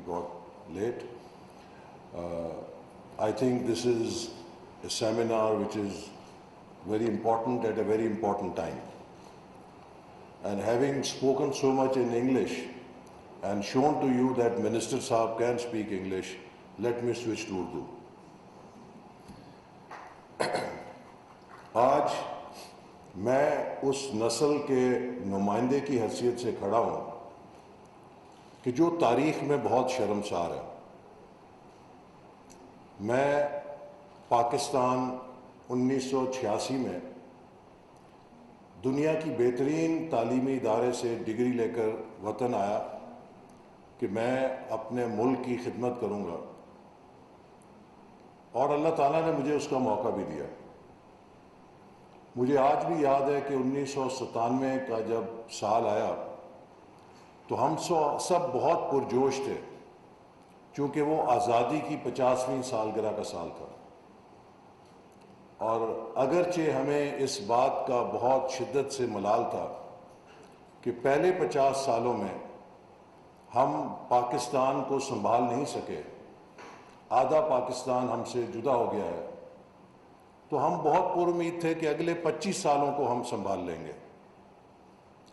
we got late. I think this is a seminar which is very important at a very important time. And having spoken so much in English and shown to you that Minister Sahab can speak English, let me switch to Urdu. آج میں اس نسل کے نمائندے کی حیثیت سے کھڑا ہوں کہ جو تاریخ میں بہت شرمسار ہے. میں پاکستان 1986 میں دنیا کی بہترین تعلیمی ادارے سے ڈگری لے کر وطن آیا کہ میں اپنے ملک کی خدمت کروں گا، اور اللہ تعالیٰ نے مجھے اس کا موقع بھی دیا. مجھے آج بھی یاد ہے کہ 1997 کا جب سال آیا تو ہم سب بہت پرجوش تھے، چونکہ وہ آزادی کی 50ویں سالگرہ کا سال تھا. اور اگرچہ ہمیں اس بات کا بہت شدت سے ملال تھا کہ پہلے 50 سالوں میں ہم پاکستان کو سنبھال نہیں سکے، آدھا پاکستان ہم سے جدا ہو گیا ہے، تو ہم بہت پر امید تھے کہ اگلے 25 سالوں کو ہم سنبھال لیں گے.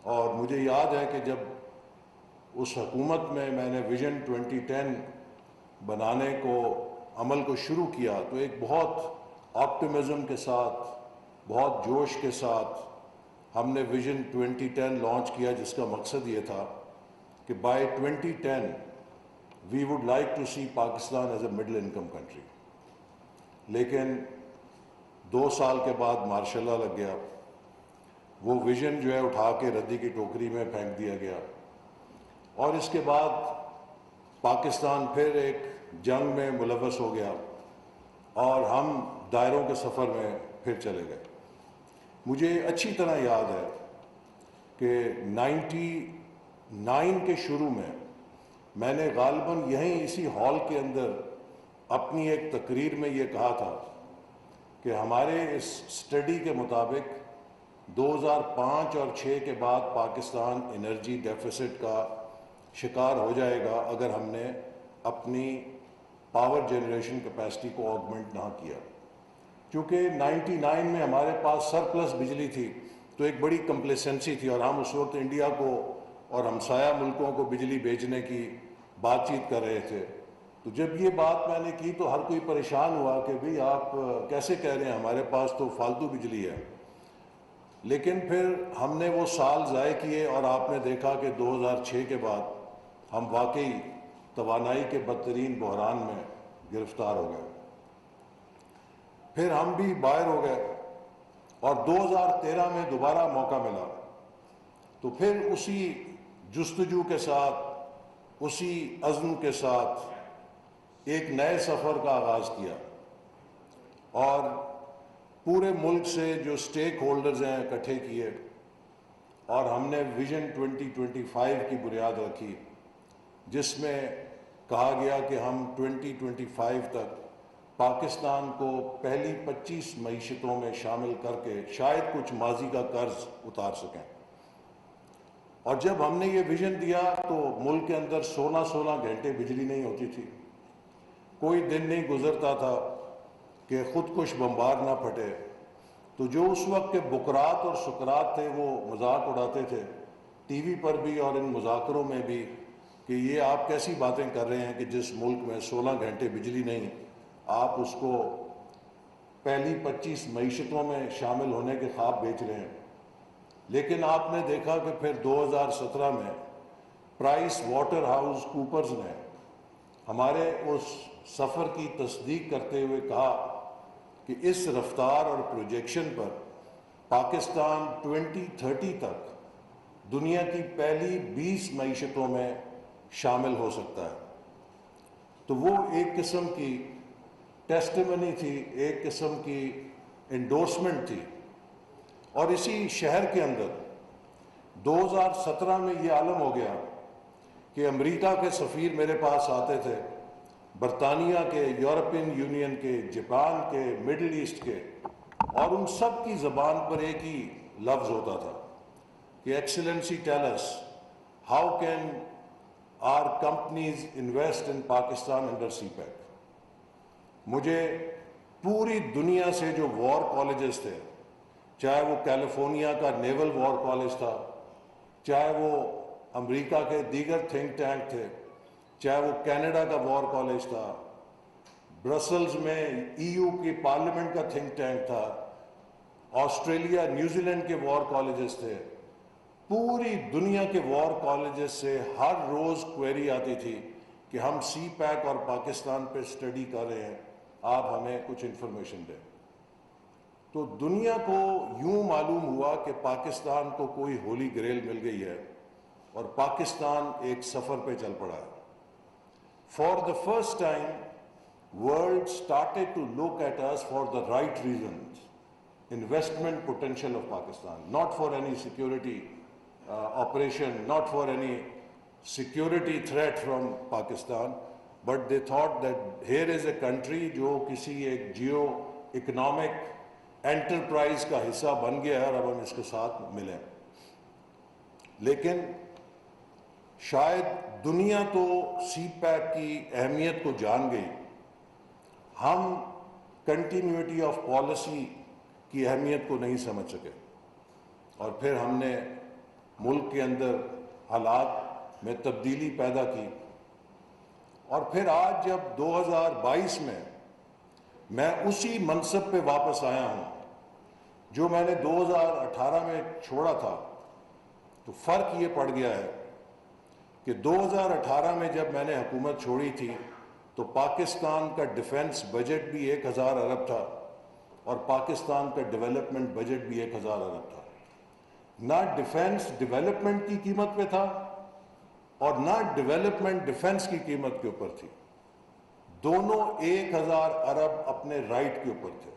اور مجھے یاد ہے کہ جب اس حکومت میں نے ویژن 2010 بنانے کو عمل کو شروع کیا تو ایک بہت آپٹیمزم کے ساتھ، بہت جوش کے ساتھ ہم نے ویژن 2010 لانچ کیا، جس کا مقصد یہ تھا کہ by 2010 we would like to see Pakistan as a middle income country. لیکن 2 سال کے بعد مارشل لا لگ گیا، وہ ویژن جو ہے اٹھا کے ردی کی ٹوکری میں پھینک دیا گیا، اور اس کے بعد پاکستان پھر ایک جنگ میں ملوث ہو گیا اور ہم دائروں کے سفر میں پھر چلے گئے. مجھے اچھی طرح یاد ہے کہ 99 کے شروع میں نے غالباً یہیں اسی ہال کے اندر اپنی ایک تقریر میں یہ کہا تھا کہ ہمارے اس اسٹڈی کے مطابق 2005 اور 6 کے بعد پاکستان انرجی ڈیفیسٹ کا شکار ہو جائے گا اگر ہم نے اپنی پاور جنریشن کیپیسٹی کو آگمنٹ نہ کیا. کیونکہ 99 میں ہمارے پاس سرپلس بجلی تھی تو ایک بڑی کمپلیسنسی تھی، اور ہم اس وقت انڈیا کو اور ہمسایہ ملکوں کو بجلی بیچنے کی بات چیت کر رہے تھے. تو جب یہ بات میں نے کی تو ہر کوئی پریشان ہوا کہ بھئی آپ کیسے کہہ رہے ہیں، ہمارے پاس تو فالتو بجلی ہے. لیکن پھر ہم نے وہ سال ضائع کیے اور آپ نے دیکھا کہ 2006 کے بعد ہم واقعی توانائی کے بدترین بحران میں گرفتار ہو گئے. پھر ہم بھی باہر ہو گئے اور 2013 میں دوبارہ موقع ملا تو پھر اسی جستجو کے ساتھ، اسی عزم کے ساتھ ایک نئے سفر کا آغاز کیا، اور پورے ملک سے جو سٹیک ہولڈرز ہیں اکٹھے کیے، اور ہم نے ویژن 2025 کی بنیاد رکھی، جس میں کہا گیا کہ ہم 2025 تک پاکستان کو پہلی 25 معیشتوں میں شامل کر کے شاید کچھ ماضی کا قرض اتار سکیں. اور جب ہم نے یہ ویژن دیا تو ملک کے اندر 16 گھنٹے بجلی نہیں ہوتی تھی. کوئی دن نہیں گزرتا تھا کہ خودکش بمبار نہ پھٹے. تو جو اس وقت کے بکرات اور سکرات تھے وہ مذاق اڑاتے تھے ٹی وی پر بھی اور ان مذاکروں میں بھی کہ یہ آپ کیسی باتیں کر رہے ہیں کہ جس ملک میں 16 گھنٹے بجلی نہیں، آپ اس کو پہلی 25 معیشتوں میں شامل ہونے کے خواب بیچ رہے ہیں. لیکن آپ نے دیکھا کہ پھر 2017 میں پرائس واٹر ہاؤس کوپرز نے ہمارے اس سفر کی تصدیق کرتے ہوئے کہا کہ اس رفتار اور پروجیکشن پر پاکستان 2030 تک دنیا کی پہلی 20 معیشتوں میں شامل ہو سکتا ہے. تو وہ ایک قسم کی ٹیسٹیمنی تھی، ایک قسم کی انڈورسمنٹ تھی. اور اسی شہر کے اندر 2017 میں یہ عالم ہو گیا کہ امریکہ کے سفیر میرے پاس آتے تھے، برطانیہ کے، یورپین یونین کے، جاپان کے، مڈل ایسٹ کے، اور ان سب کی زبان پر ایک ہی لفظ ہوتا تھا کہ excellency tell us how can our companies invest in Pakistan under CPEC. مجھے پوری دنیا سے جو وار کالجز تھے، چاہے وہ کیلیفورنیا کا نیول وار کالج تھا، چاہے وہ امریکہ کے دیگر تھنک ٹینک تھے، چاہے وہ کینیڈا کا وار کالج تھا، برسلز میں EU کی پارلیمنٹ کا تھنک ٹینک تھا، آسٹریلیا نیوزی لینڈ کے وار کالجز تھے، پوری دنیا کے وار کالجز سے ہر روز کوئری آتی تھی کہ ہم سی پیک اور پاکستان پہ سٹڈی کر رہے ہیں، آپ ہمیں کچھ انفارمیشن دیں۔ تو دنیا کو یوں معلوم ہوا کہ پاکستان کو کوئی ہولی گریل مل گئی ہے اور پاکستان ایک سفر پہ چل پڑا ہے۔ For the first time, world started to look at us for the right reasons. Investment potential of Pakistan, not for any security operation, not for any security threat from Pakistan, but they thought that here is a country جو کسی ایک Jio economic enterprise کا حصہ بن گیا ہے اور اب ہم اس کے ساتھ ملیں۔ لیکن شاید دنیا تو سی پیک کی اہمیت کو جان گئی، ہم کنٹینیوٹی آف پالیسی کی اہمیت کو نہیں سمجھ سکے، اور پھر ہم نے ملک کے اندر حالات میں تبدیلی پیدا کی۔ اور پھر آج جب 2022 میں اسی منصب پہ واپس آیا ہوں جو میں نے 2018 میں چھوڑا تھا، تو فرق یہ پڑ گیا ہے کہ 2018 میں جب میں نے حکومت چھوڑی تھی تو پاکستان کا ڈیفنس بجٹ بھی 1000 ارب تھا اور پاکستان کا ڈیولپمنٹ بجٹ بھی 1000 ارب تھا۔ نہ ڈیفنس ڈیولپمنٹ کی قیمت پہ تھا اور نہ ڈیولپمنٹ ڈیفنس کی قیمت کے اوپر تھی، دونوں 1000 ارب اپنے رائٹ کے اوپر تھے۔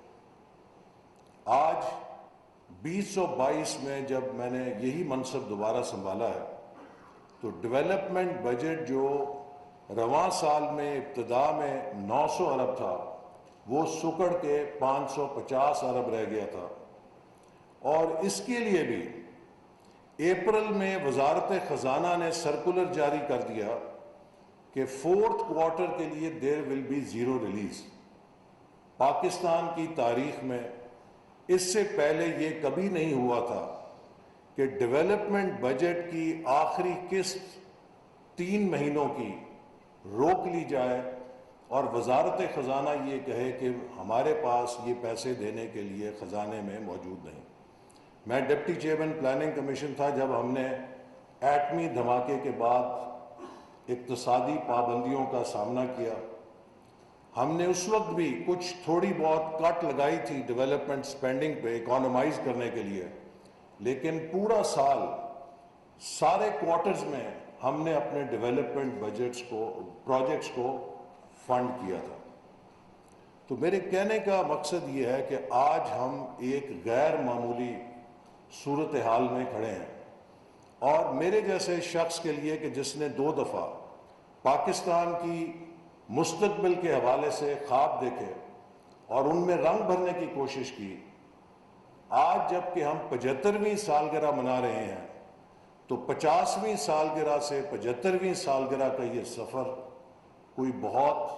آج 2022 میں جب میں نے یہی منصب دوبارہ سنبھالا ہے تو ڈیولپمنٹ بجٹ جو رواں سال میں ابتدا میں 900 ارب تھا وہ سکڑ کے 550 ارب رہ گیا تھا، اور اس کے لیے بھی اپریل میں وزارت خزانہ نے سرکولر جاری کر دیا کہ 4th کوارٹر کے لیے there will be zero release. Pakistan کی تاریخ میں اس سے پہلے یہ کبھی نہیں ہوا تھا کہ ڈیولپمنٹ بجٹ کی آخری قسط 3 مہینوں کی روک لی جائے اور وزارت خزانہ یہ کہے کہ ہمارے پاس یہ پیسے دینے کے لیے خزانے میں موجود نہیں۔ میں ڈپٹی چیئرمین پلاننگ کمیشن تھا جب ہم نے ایٹمی دھماکے کے بعد اقتصادی پابندیوں کا سامنا کیا۔ ہم نے اس وقت بھی کچھ تھوڑی بہت کٹ لگائی تھی ڈیولپمنٹ سپینڈنگ پہ اکانومائز کرنے کے لیے، لیکن پورا سال سارے کوارٹرز میں ہم نے اپنے ڈیولپمنٹ بجٹس کو پروجیکٹس کو فنڈ کیا تھا۔ تو میرے کہنے کا مقصد یہ ہے کہ آج ہم ایک غیر معمولی صورتحال میں کھڑے ہیں، اور میرے جیسے شخص کے لیے کہ جس نے 2 دفعہ پاکستان کی مستقبل کے حوالے سے خواب دیکھے اور ان میں رنگ بھرنے کی کوشش کی، آج جب کہ ہم 75ویں سالگرہ منا رہے ہیں تو 50ویں سالگرہ سے 75ویں سالگرہ کا یہ سفر کوئی بہت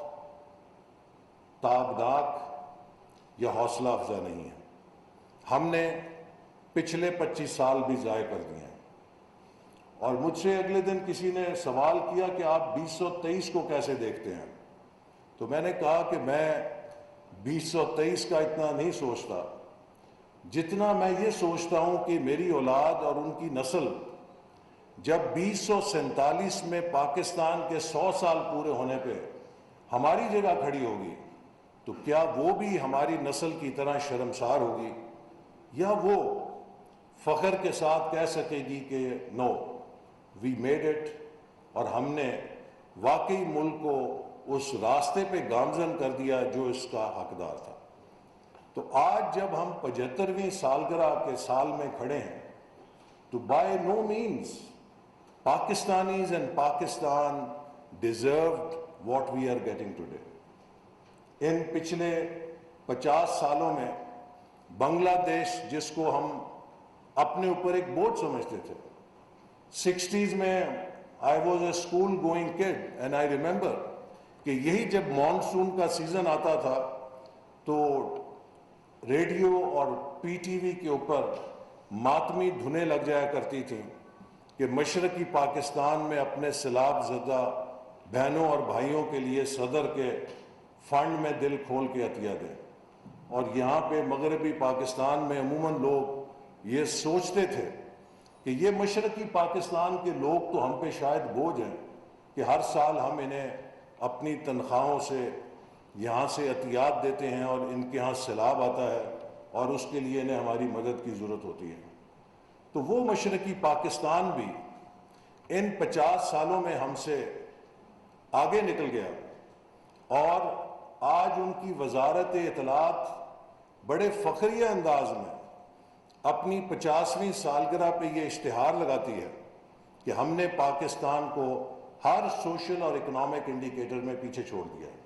تابناک یا حوصلہ افزا نہیں ہے۔ ہم نے پچھلے 25 سال بھی ضائع کر دیے ہیں، اور مجھ سے اگلے دن کسی نے سوال کیا کہ آپ 2023 کو کیسے دیکھتے ہیں، تو میں نے کہا کہ میں 2023 کا اتنا نہیں سوچتا جتنا میں یہ سوچتا ہوں کہ میری اولاد اور ان کی نسل جب 2047 میں پاکستان کے 100 سال پورے ہونے پہ ہماری جگہ کھڑی ہوگی تو کیا وہ بھی ہماری نسل کی طرح شرمسار ہوگی، یا وہ فخر کے ساتھ کہہ سکے گی کہ نو وی میڈ اٹ، اور ہم نے واقعی ملک کو اس راستے پہ گامزن کر دیا جو اس کا حقدار تھا۔ تو آج جب ہم 75ویں سالگرہ کے سال میں کھڑے ہیں تو by no means Pakistanis and Pakistan deserved what we are getting today. ان پچھلے 50 سالوں میں بنگلہ دیش جس کو ہم اپنے اوپر ایک بوجھ سمجھتے تھے، 60s میں I was a school going kid and I remember کہ یہی جب مانسون کا سیزن آتا تھا تو ریڈیو اور پی ٹی وی کے اوپر ماتمی دھنیں لگ جایا کرتی تھیں کہ مشرقی پاکستان میں اپنے سیلاب زدہ بہنوں اور بھائیوں کے لیے صدر کے فنڈ میں دل کھول کے عطیہ دیں. اور یہاں پہ مغربی پاکستان میں عموماً لوگ یہ سوچتے تھے کہ یہ مشرقی پاکستان کے لوگ تو ہم پہ شاید بوجھ ہیں کہ ہر سال ہم انہیں اپنی تنخواہوں سے یہاں سے عطیات دیتے ہیں اور ان کے ہاں سیلاب آتا ہے اور اس کے لیے انہیں ہماری مدد کی ضرورت ہوتی ہے. تو وہ مشرقی پاکستان بھی ان 50 سالوں میں ہم سے آگے نکل گیا اور آج ان کی وزارت اطلاعات بڑے فخریہ انداز میں اپنی 50ویں سالگرہ پہ یہ اشتہار لگاتی ہے کہ ہم نے پاکستان کو ہر سوشل اور اکنامک انڈیکیٹر میں پیچھے چھوڑ دیا ہے.